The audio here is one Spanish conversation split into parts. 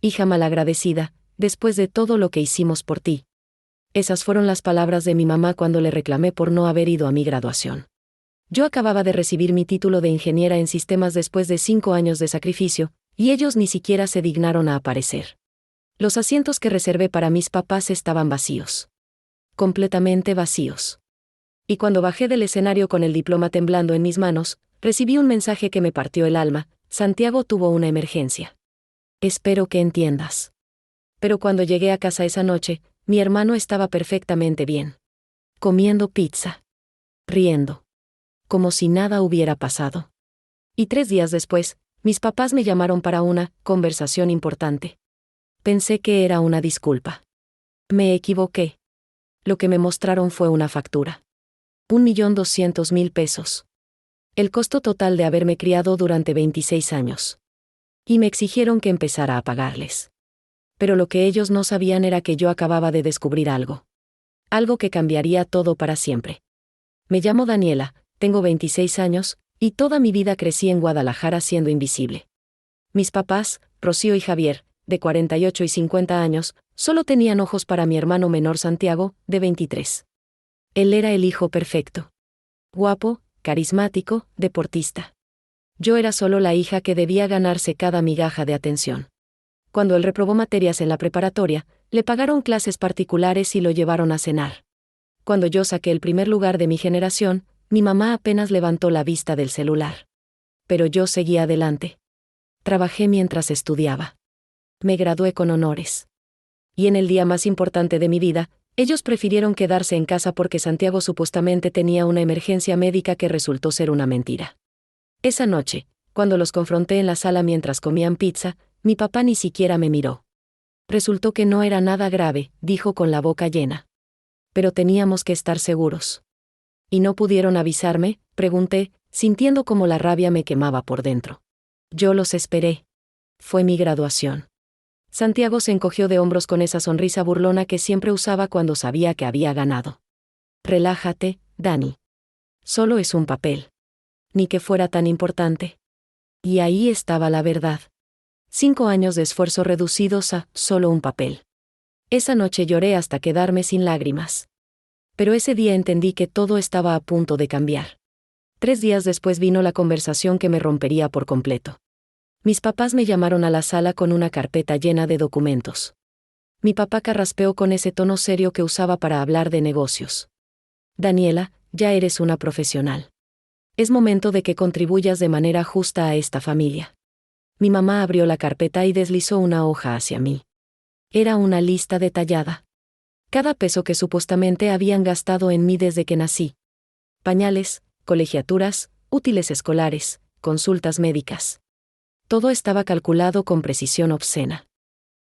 Hija malagradecida, después de todo lo que hicimos por ti. Esas fueron las palabras de mi mamá cuando le reclamé por no haber ido a mi graduación. Yo acababa de recibir mi título de ingeniera en sistemas después de 5 años de sacrificio, y ellos ni siquiera se dignaron a aparecer. Los asientos que reservé para mis papás estaban vacíos. Completamente vacíos. Y cuando bajé del escenario con el diploma temblando en mis manos, recibí un mensaje que me partió el alma: Santiago tuvo una emergencia. Espero que entiendas. Pero cuando llegué a casa esa noche, mi hermano estaba perfectamente bien. Comiendo pizza. Riendo. Como si nada hubiera pasado. Y 3 días después, mis papás me llamaron para una conversación importante. Pensé que era una disculpa. Me equivoqué. Lo que me mostraron fue una factura. 1.200.000 pesos. El costo total de haberme criado durante 26 años. Y me exigieron que empezara a pagarles. Pero lo que ellos no sabían era que yo acababa de descubrir algo. Algo que cambiaría todo para siempre. Me llamo Daniela, tengo 26 años, y toda mi vida crecí en Guadalajara siendo invisible. Mis papás, Rocío y Javier, de 48 y 50 años, solo tenían ojos para mi hermano menor Santiago, de 23. Él era el hijo perfecto. Guapo, carismático, deportista. Yo era solo la hija que debía ganarse cada migaja de atención. Cuando él reprobó materias en la preparatoria, le pagaron clases particulares y lo llevaron a cenar. Cuando yo saqué el primer lugar de mi generación, mi mamá apenas levantó la vista del celular. Pero yo seguía adelante. Trabajé mientras estudiaba. Me gradué con honores. Y en el día más importante de mi vida, ellos prefirieron quedarse en casa porque Santiago supuestamente tenía una emergencia médica que resultó ser una mentira. Esa noche, cuando los confronté en la sala mientras comían pizza, mi papá ni siquiera me miró. Resultó que no era nada grave, dijo con la boca llena. Pero teníamos que estar seguros. ¿Y no pudieron avisarme?, pregunté, sintiendo como la rabia me quemaba por dentro. Yo los esperé. Fue mi graduación. Santiago se encogió de hombros con esa sonrisa burlona que siempre usaba cuando sabía que había ganado. Relájate, Dani. Solo es un papel. Ni que fuera tan importante. Y ahí estaba la verdad. 5 años de esfuerzo reducidos a solo un papel. Esa noche lloré hasta quedarme sin lágrimas. Pero ese día entendí que todo estaba a punto de cambiar. 3 días después vino la conversación que me rompería por completo. Mis papás me llamaron a la sala con una carpeta llena de documentos. Mi papá carraspeó con ese tono serio que usaba para hablar de negocios. Daniela, ya eres una profesional. Es momento de que contribuyas de manera justa a esta familia. Mi mamá abrió la carpeta y deslizó una hoja hacia mí. Era una lista detallada. Cada peso que supuestamente habían gastado en mí desde que nací. Pañales, colegiaturas, útiles escolares, consultas médicas. Todo estaba calculado con precisión obscena.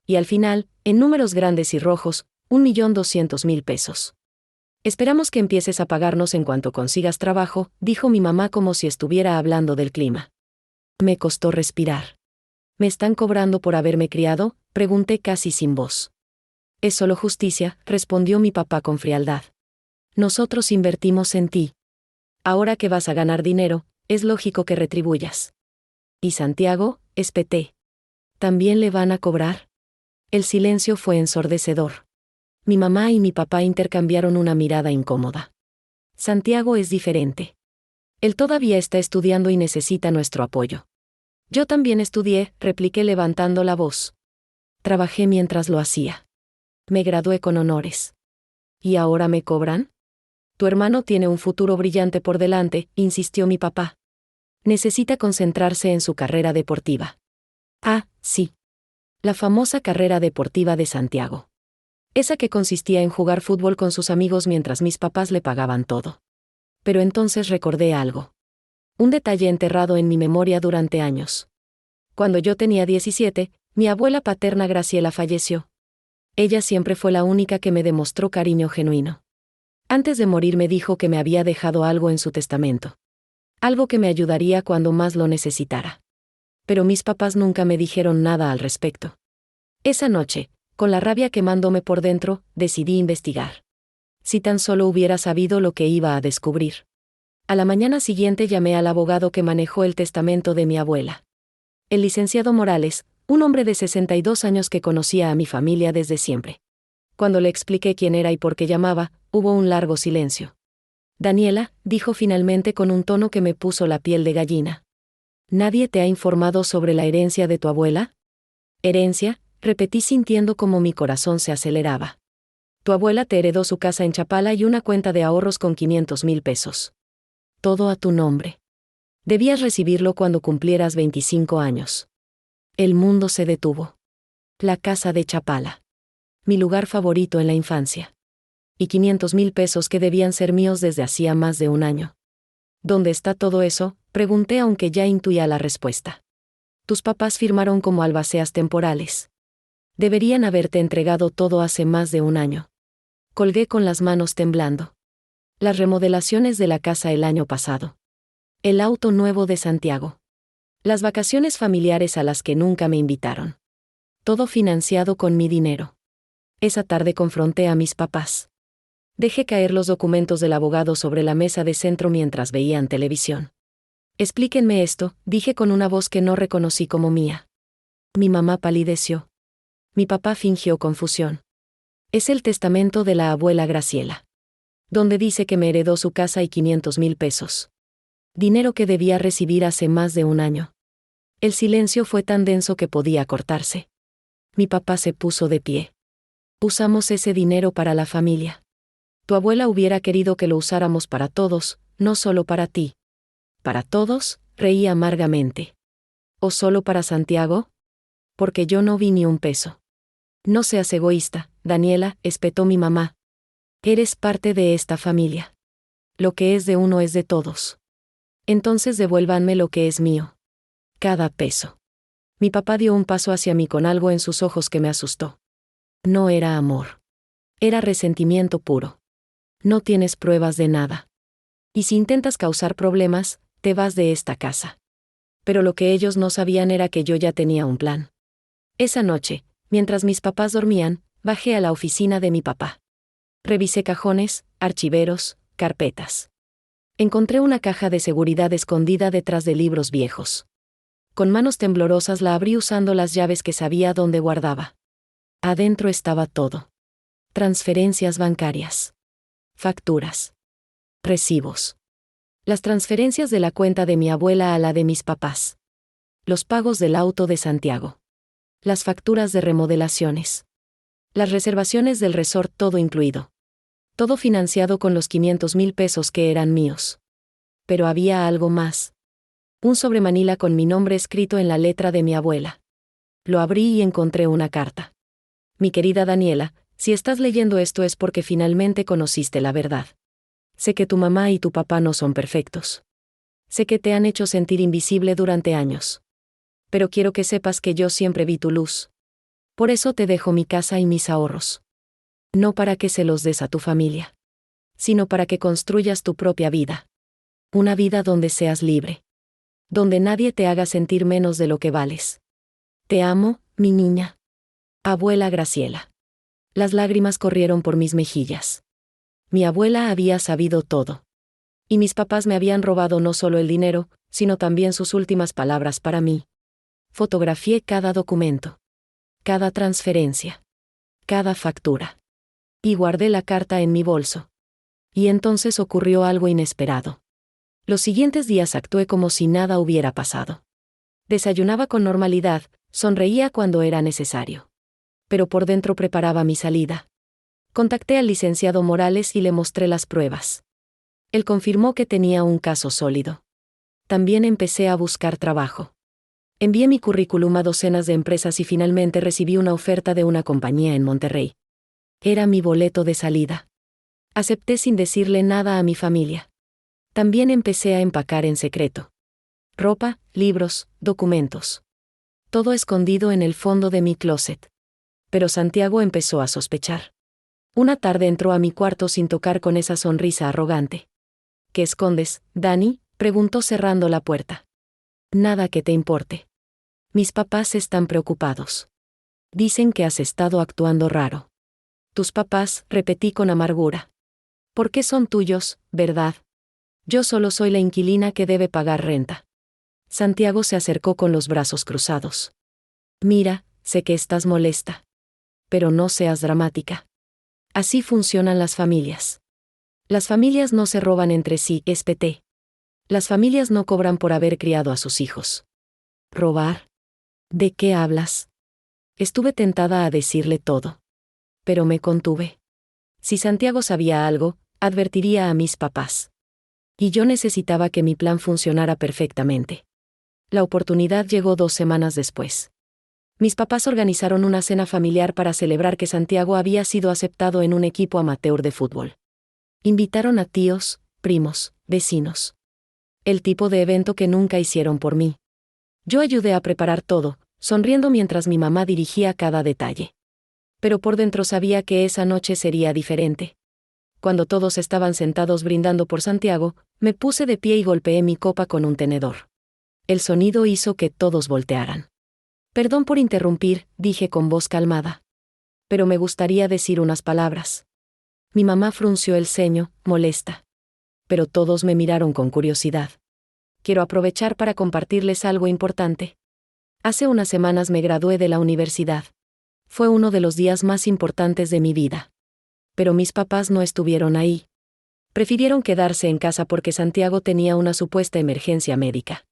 Y al final, en números grandes y rojos, 1.200.000 pesos. Esperamos que empieces a pagarnos en cuanto consigas trabajo, dijo mi mamá como si estuviera hablando del clima. Me costó respirar. ¿Me están cobrando por haberme criado?, pregunté casi sin voz. Es solo justicia, respondió mi papá con frialdad. Nosotros invertimos en ti. Ahora que vas a ganar dinero, es lógico que retribuyas. ¿Y Santiago?, espeté. ¿También le van a cobrar? El silencio fue ensordecedor. Mi mamá y mi papá intercambiaron una mirada incómoda. Santiago es diferente. Él todavía está estudiando y necesita nuestro apoyo. Yo también estudié, repliqué levantando la voz. Trabajé mientras lo hacía. Me gradué con honores. ¿Y ahora me cobran? Tu hermano tiene un futuro brillante por delante, insistió mi papá. Necesita concentrarse en su carrera deportiva. Ah, sí. La famosa carrera deportiva de Santiago. Esa que consistía en jugar fútbol con sus amigos mientras mis papás le pagaban todo. Pero entonces recordé algo. Un detalle enterrado en mi memoria durante años. Cuando yo tenía 17, mi abuela paterna Graciela falleció. Ella siempre fue la única que me demostró cariño genuino. Antes de morir me dijo que me había dejado algo en su testamento. Algo que me ayudaría cuando más lo necesitara. Pero mis papás nunca me dijeron nada al respecto. Esa noche, con la rabia quemándome por dentro, decidí investigar. Si tan solo hubiera sabido lo que iba a descubrir. A la mañana siguiente llamé al abogado que manejó el testamento de mi abuela. El licenciado Morales, Un hombre de 62 años que conocía a mi familia desde siempre. Cuando le expliqué quién era y por qué llamaba, hubo un largo silencio. Daniela, dijo finalmente con un tono que me puso la piel de gallina. ¿Nadie te ha informado sobre la herencia de tu abuela? ¿Herencia?, repetí sintiendo como mi corazón se aceleraba. Tu abuela te heredó su casa en Chapala y una cuenta de ahorros con 500,000 pesos. Todo a tu nombre. Debías recibirlo cuando cumplieras 25 años. El mundo se detuvo. La casa de Chapala. Mi lugar favorito en la infancia. Y 500,000 pesos que debían ser míos desde hacía más de un año. ¿Dónde está todo eso?, pregunté aunque ya intuía la respuesta. Tus papás firmaron como albaceas temporales. Deberían haberte entregado todo hace más de un año. Colgué con las manos temblando. Las remodelaciones de la casa el año pasado. El auto nuevo de Santiago. Las vacaciones familiares a las que nunca me invitaron. Todo financiado con mi dinero. Esa tarde confronté a mis papás. Dejé caer los documentos del abogado sobre la mesa de centro mientras veían televisión. Explíquenme esto, dije con una voz que no reconocí como mía. Mi mamá palideció. Mi papá fingió confusión. Es el testamento de la abuela Graciela. Donde dice que me heredó su casa y 500,000 pesos. Dinero que debía recibir hace más de un año. El silencio fue tan denso que podía cortarse. Mi papá se puso de pie. Usamos ese dinero para la familia. Tu abuela hubiera querido que lo usáramos para todos, no solo para ti. ¿Para todos?, reí amargamente. ¿O solo para Santiago? Porque yo no vi ni un peso. No seas egoísta, Daniela, espetó mi mamá. Eres parte de esta familia. Lo que es de uno es de todos. Entonces devuélvanme lo que es mío. Cada peso. Mi papá dio un paso hacia mí con algo en sus ojos que me asustó. No era amor. Era resentimiento puro. No tienes pruebas de nada. Y si intentas causar problemas, te vas de esta casa. Pero lo que ellos no sabían era que yo ya tenía un plan. Esa noche, mientras mis papás dormían, bajé a la oficina de mi papá. Revisé cajones, archiveros, carpetas. Encontré una caja de seguridad escondida detrás de libros viejos. Con manos temblorosas la abrí usando las llaves que sabía dónde guardaba. Adentro estaba todo. Transferencias bancarias. Facturas. Recibos. Las transferencias de la cuenta de mi abuela a la de mis papás. Los pagos del auto de Santiago. Las facturas de remodelaciones. Las reservaciones del resort, todo incluido. Todo financiado con los 500,000 pesos que eran míos. Pero había algo más. Un sobremanila con mi nombre escrito en la letra de mi abuela. Lo abrí y encontré una carta. Mi querida Daniela, si estás leyendo esto es porque finalmente conociste la verdad. Sé que tu mamá y tu papá no son perfectos. Sé que te han hecho sentir invisible durante años. Pero quiero que sepas que yo siempre vi tu luz. Por eso te dejo mi casa y mis ahorros. No para que se los des a tu familia, sino para que construyas tu propia vida. Una vida donde seas libre. Donde nadie te haga sentir menos de lo que vales. Te amo, mi niña. Abuela Graciela. Las lágrimas corrieron por mis mejillas. Mi abuela había sabido todo. Y mis papás me habían robado no solo el dinero, sino también sus últimas palabras para mí. Fotografié cada documento. Cada transferencia. Cada factura. Y guardé la carta en mi bolso. Y entonces ocurrió algo inesperado. Los siguientes días actué como si nada hubiera pasado. Desayunaba con normalidad, sonreía cuando era necesario. Pero por dentro preparaba mi salida. Contacté al licenciado Morales y le mostré las pruebas. Él confirmó que tenía un caso sólido. También empecé a buscar trabajo. Envié mi currículum a docenas de empresas y finalmente recibí una oferta de una compañía en Monterrey. Era mi boleto de salida. Acepté sin decirle nada a mi familia. También empecé a empacar en secreto. Ropa, libros, documentos. Todo escondido en el fondo de mi closet. Pero Santiago empezó a sospechar. Una tarde entró a mi cuarto sin tocar con esa sonrisa arrogante. ¿Qué escondes, Dani?, preguntó cerrando la puerta. Nada que te importe. Mis papás están preocupados. Dicen que has estado actuando raro. Tus papás, repetí con amargura. ¿Por qué son tuyos, verdad? Yo solo soy la inquilina que debe pagar renta. Santiago se acercó con los brazos cruzados. Mira, sé que estás molesta. Pero no seas dramática. Así funcionan las familias. Las familias no se roban entre sí, SPT. Las familias no cobran por haber criado a sus hijos. ¿Robar? ¿De qué hablas? Estuve tentada a decirle todo. Pero me contuve. Si Santiago sabía algo, advertiría a mis papás. Y yo necesitaba que mi plan funcionara perfectamente. La oportunidad llegó 2 semanas después. Mis papás organizaron una cena familiar para celebrar que Santiago había sido aceptado en un equipo amateur de fútbol. Invitaron a tíos, primos, vecinos. El tipo de evento que nunca hicieron por mí. Yo ayudé a preparar todo, sonriendo mientras mi mamá dirigía cada detalle. Pero por dentro sabía que esa noche sería diferente. Cuando todos estaban sentados brindando por Santiago, me puse de pie y golpeé mi copa con un tenedor. El sonido hizo que todos voltearan. Perdón por interrumpir, dije con voz calmada. Pero me gustaría decir unas palabras. Mi mamá frunció el ceño, molesta. Pero todos me miraron con curiosidad. Quiero aprovechar para compartirles algo importante. Hace unas semanas me gradué de la universidad. Fue uno de los días más importantes de mi vida. Pero mis papás no estuvieron ahí. Prefirieron quedarse en casa porque Santiago tenía una supuesta emergencia médica.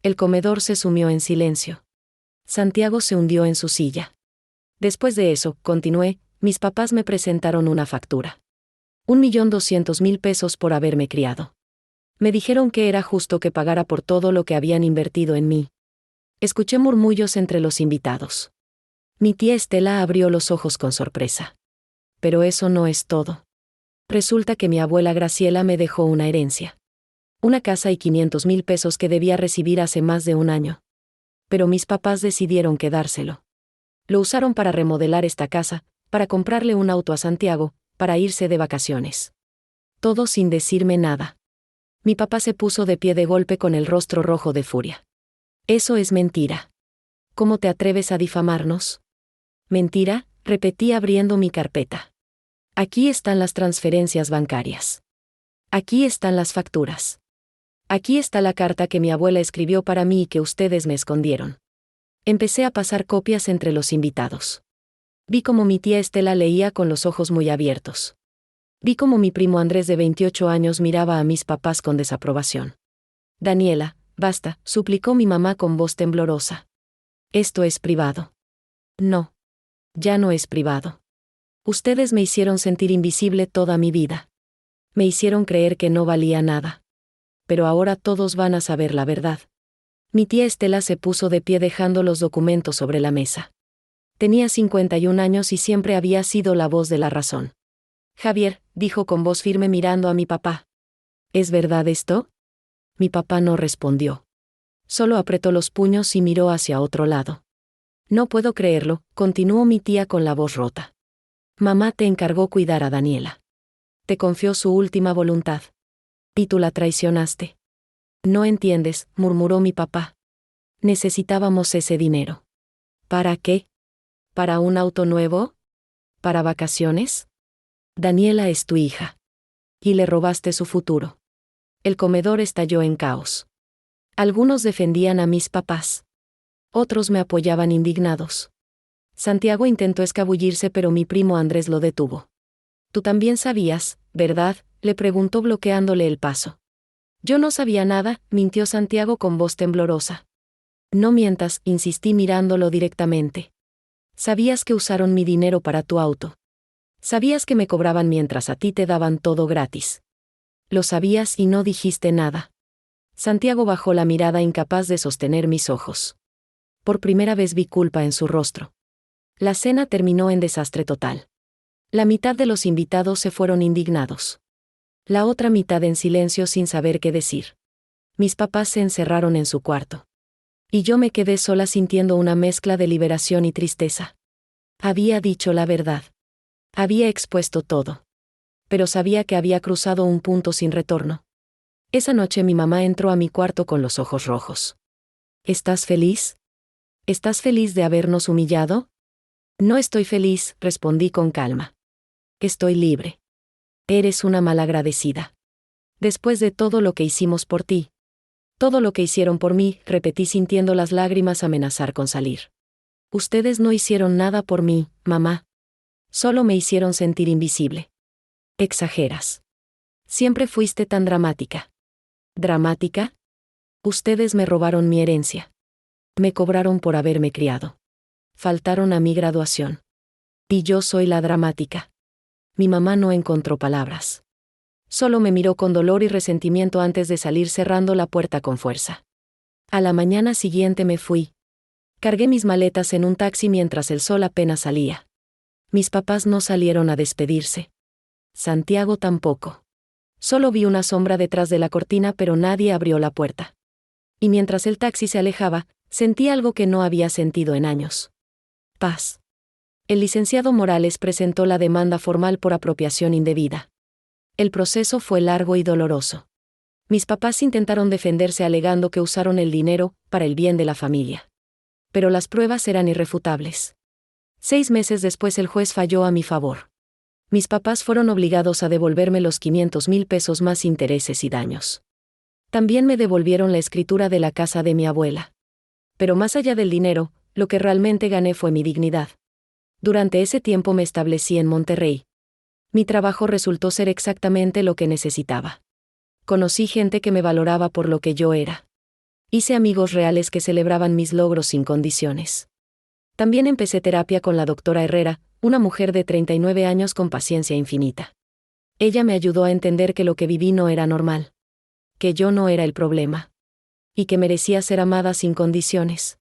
El comedor se sumió en silencio. Santiago se hundió en su silla. Después de eso, continué, mis papás me presentaron una factura. 1.200.000 pesos por haberme criado. Me dijeron que era justo que pagara por todo lo que habían invertido en mí. Escuché murmullos entre los invitados. Mi tía Estela abrió los ojos con sorpresa. Pero eso no es todo. Resulta que mi abuela Graciela me dejó una herencia. Una casa y 500.000 pesos que debía recibir hace más de un año. Pero mis papás decidieron quedárselo. Lo usaron para remodelar esta casa, para comprarle un auto a Santiago, para irse de vacaciones. Todo sin decirme nada. Mi papá se puso de pie de golpe con el rostro rojo de furia. Eso es mentira. ¿Cómo te atreves a difamarnos? Mentira, repetí abriendo mi carpeta. Aquí están las transferencias bancarias. Aquí están las facturas. Aquí está la carta que mi abuela escribió para mí y que ustedes me escondieron. Empecé a pasar copias entre los invitados. Vi cómo mi tía Estela leía con los ojos muy abiertos. Vi cómo mi primo Andrés de 28 años miraba a mis papás con desaprobación. Daniela, basta, suplicó mi mamá con voz temblorosa. Esto es privado. No. Ya no es privado. Ustedes me hicieron sentir invisible toda mi vida. Me hicieron creer que no valía nada. Pero ahora todos van a saber la verdad. Mi tía Estela se puso de pie dejando los documentos sobre la mesa. Tenía 51 años y siempre había sido la voz de la razón. Javier, dijo con voz firme mirando a mi papá. ¿Es verdad esto? Mi papá no respondió. Solo apretó los puños y miró hacia otro lado. No puedo creerlo, continuó mi tía con la voz rota. Mamá te encargó cuidar a Daniela. Te confió su última voluntad. Y tú la traicionaste. No entiendes, murmuró mi papá. Necesitábamos ese dinero. ¿Para qué? ¿Para un auto nuevo? ¿Para vacaciones? Daniela es tu hija. Y le robaste su futuro. El comedor estalló en caos. Algunos defendían a mis papás. Otros me apoyaban indignados. Santiago intentó escabullirse pero mi primo Andrés lo detuvo. Tú también sabías, ¿verdad?, le preguntó bloqueándole el paso. Yo no sabía nada, mintió Santiago con voz temblorosa. No mientas, insistí mirándolo directamente. Sabías que usaron mi dinero para tu auto. Sabías que me cobraban mientras a ti te daban todo gratis. Lo sabías y no dijiste nada. Santiago bajó la mirada incapaz de sostener mis ojos. Por primera vez vi culpa en su rostro. La cena terminó en desastre total. La mitad de los invitados se fueron indignados. La otra mitad en silencio sin saber qué decir. Mis papás se encerraron en su cuarto. Y yo me quedé sola sintiendo una mezcla de liberación y tristeza. Había dicho la verdad. Había expuesto todo. Pero sabía que había cruzado un punto sin retorno. Esa noche mi mamá entró a mi cuarto con los ojos rojos. ¿Estás feliz? ¿Estás feliz de habernos humillado? No estoy feliz, respondí con calma. Estoy libre. Eres una malagradecida. Después de todo lo que hicimos por ti. Todo lo que hicieron por mí, repetí sintiendo las lágrimas amenazar con salir. Ustedes no hicieron nada por mí, mamá. Solo me hicieron sentir invisible. Exageras. Siempre fuiste tan dramática. ¿Dramática? Ustedes me robaron mi herencia. Me cobraron por haberme criado. Faltaron a mi graduación. Y yo soy la dramática. Mi mamá no encontró palabras. Solo me miró con dolor y resentimiento antes de salir cerrando la puerta con fuerza. A la mañana siguiente me fui. Cargué mis maletas en un taxi mientras el sol apenas salía. Mis papás no salieron a despedirse. Santiago tampoco. Solo vi una sombra detrás de la cortina, pero nadie abrió la puerta. Y mientras el taxi se alejaba, sentí algo que no había sentido en años. Paz. El licenciado Morales presentó la demanda formal por apropiación indebida. El proceso fue largo y doloroso. Mis papás intentaron defenderse alegando que usaron el dinero para el bien de la familia. Pero las pruebas eran irrefutables. 6 meses después el juez falló a mi favor. Mis papás fueron obligados a devolverme los 500,000 pesos más intereses y daños. También me devolvieron la escritura de la casa de mi abuela. Pero más allá del dinero, lo que realmente gané fue mi dignidad. Durante ese tiempo me establecí en Monterrey. Mi trabajo resultó ser exactamente lo que necesitaba. Conocí gente que me valoraba por lo que yo era. Hice amigos reales que celebraban mis logros sin condiciones. También empecé terapia con la doctora Herrera, una mujer de 39 años con paciencia infinita. Ella me ayudó a entender que lo que viví no era normal. Que yo no era el problema. Y que merecía ser amada sin condiciones.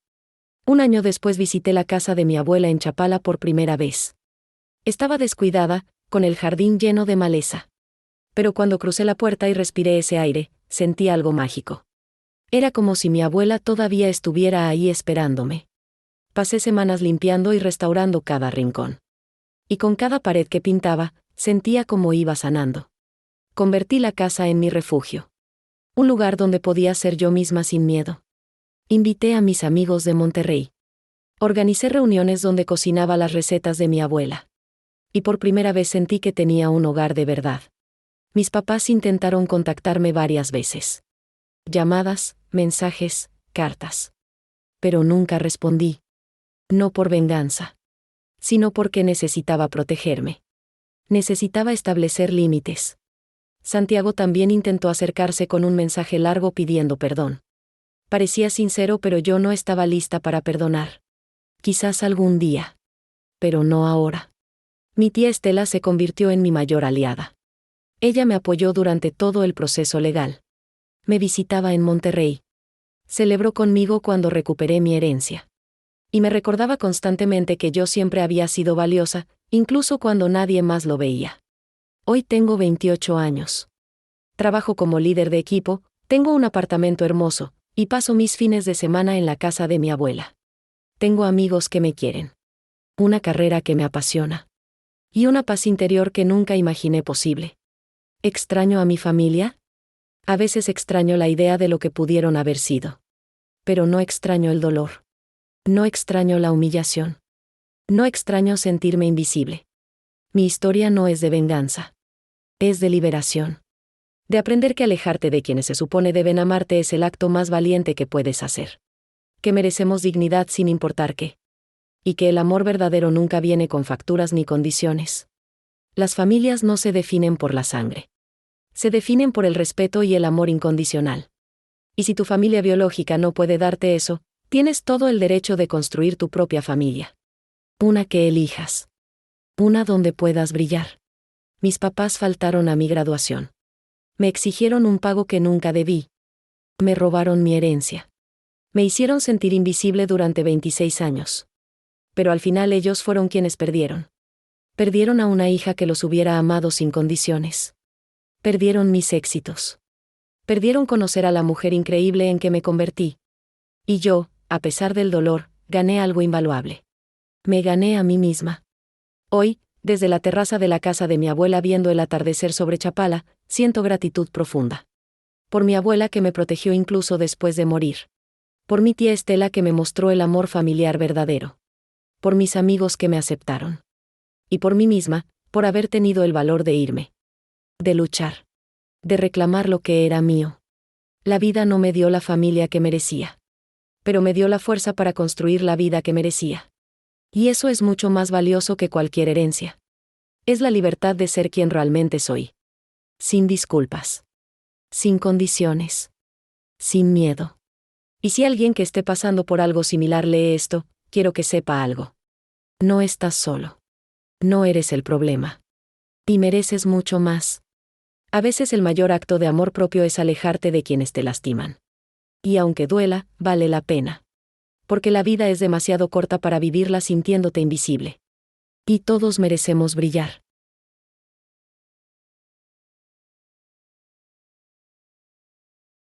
Un año después visité la casa de mi abuela en Chapala por primera vez. Estaba descuidada, con el jardín lleno de maleza. Pero cuando crucé la puerta y respiré ese aire, sentí algo mágico. Era como si mi abuela todavía estuviera ahí esperándome. Pasé semanas limpiando y restaurando cada rincón. Y con cada pared que pintaba, sentía como iba sanando. Convertí la casa en mi refugio. Un lugar donde podía ser yo misma sin miedo. Invité a mis amigos de Monterrey. Organicé reuniones donde cocinaba las recetas de mi abuela. Y por primera vez sentí que tenía un hogar de verdad. Mis papás intentaron contactarme varias veces. Llamadas, mensajes, cartas. Pero nunca respondí. No por venganza. Sino porque necesitaba protegerme. Necesitaba establecer límites. Santiago también intentó acercarse con un mensaje largo pidiendo perdón. Parecía sincero, pero yo no estaba lista para perdonar. Quizás algún día. Pero no ahora. Mi tía Estela se convirtió en mi mayor aliada. Ella me apoyó durante todo el proceso legal. Me visitaba en Monterrey. Celebró conmigo cuando recuperé mi herencia. Y me recordaba constantemente que yo siempre había sido valiosa, incluso cuando nadie más lo veía. Hoy tengo 28 años. Trabajo como líder de equipo, tengo un apartamento hermoso, y paso mis fines de semana en la casa de mi abuela. Tengo amigos que me quieren. Una carrera que me apasiona. Y una paz interior que nunca imaginé posible. ¿Extraño a mi familia? A veces extraño la idea de lo que pudieron haber sido. Pero no extraño el dolor. No extraño la humillación. No extraño sentirme invisible. Mi historia no es de venganza. Es de liberación. De aprender que alejarte de quienes se supone deben amarte es el acto más valiente que puedes hacer. Que merecemos dignidad sin importar qué. Y que el amor verdadero nunca viene con facturas ni condiciones. Las familias no se definen por la sangre. Se definen por el respeto y el amor incondicional. Y si tu familia biológica no puede darte eso, tienes todo el derecho de construir tu propia familia. Una que elijas. Una donde puedas brillar. Mis papás faltaron a mi graduación. Me exigieron un pago que nunca debí. Me robaron mi herencia. Me hicieron sentir invisible durante 26 años. Pero al final ellos fueron quienes perdieron. Perdieron a una hija que los hubiera amado sin condiciones. Perdieron mis éxitos. Perdieron conocer a la mujer increíble en que me convertí. Y yo, a pesar del dolor, gané algo invaluable. Me gané a mí misma. Hoy, desde la terraza de la casa de mi abuela viendo el atardecer sobre Chapala, siento gratitud profunda. Por mi abuela que me protegió incluso después de morir. Por mi tía Estela que me mostró el amor familiar verdadero. Por mis amigos que me aceptaron. Y por mí misma, por haber tenido el valor de irme. De luchar. De reclamar lo que era mío. La vida no me dio la familia que merecía. Pero me dio la fuerza para construir la vida que merecía. Y eso es mucho más valioso que cualquier herencia. Es la libertad de ser quien realmente soy. Sin disculpas. Sin condiciones. Sin miedo. Y si alguien que esté pasando por algo similar lee esto, quiero que sepa algo. No estás solo. No eres el problema. Y mereces mucho más. A veces el mayor acto de amor propio es alejarte de quienes te lastiman. Y aunque duela, vale la pena. Porque la vida es demasiado corta para vivirla sintiéndote invisible. Y todos merecemos brillar.